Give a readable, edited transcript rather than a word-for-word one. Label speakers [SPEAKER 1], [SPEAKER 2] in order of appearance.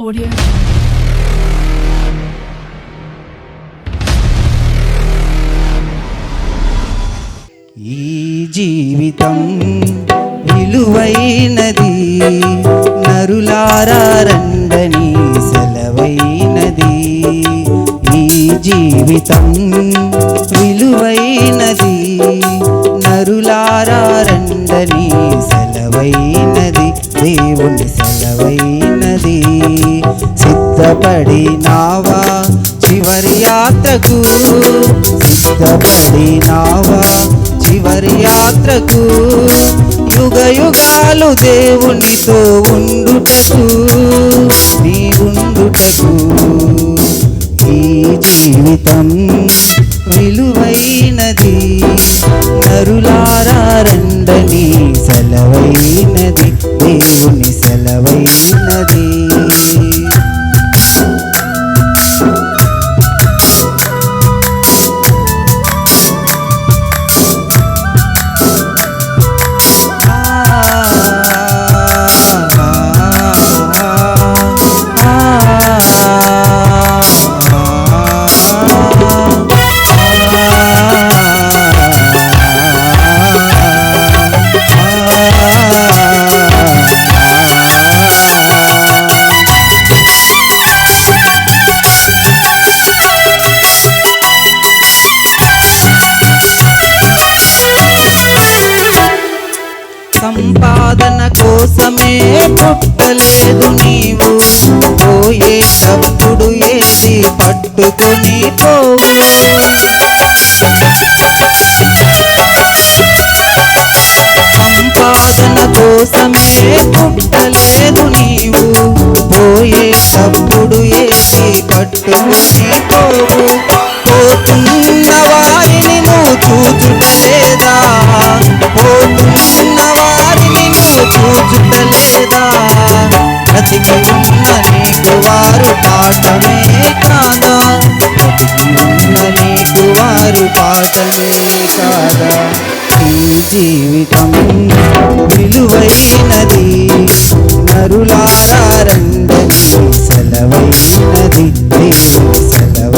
[SPEAKER 1] Audio.
[SPEAKER 2] ఈ జీవితం విలువైనది, నరులారా రండని సెలవైనది. ఈ జీవితం విలువైనది, నరులారా రండని సెలవైనది, దేవుని సెలవైనది. సిద్ధపడినావా చివరి యాత్రకు, సిద్ధపడినావా చివరి యాత్రకు, యుగ యుగాలు దేవునితో ఉండుటకు, నీవుండుటకు. ఈ జీవితం విలువైనది, నరులారా రండని సెలవైనది, దేవుని సెలవైనది. సంపాదన కోసమే పుట్టలేదు నీవు, పోయేటప్పుడు ఏది పట్టుకొని పోవు. సంపాదన కోసమే పుట్టలేదు నీవు, పోయేటప్పుడు ఏది పట్టుకొని పోవు. పోతున్న వారిని నువ్వు చూచుటలేదా, పోతున్న వారిని నువ్వు చూచుటలేదా, బ్రతికి ఉన్న నీకు వారు పాఠమే కాదా, బ్రతికి ఉన్న నీకు వారు పాఠమే కాదా. ఈ జీవితం విలువైనది, నరులారా రండని సెలవైనది, దేవుని సెలవు.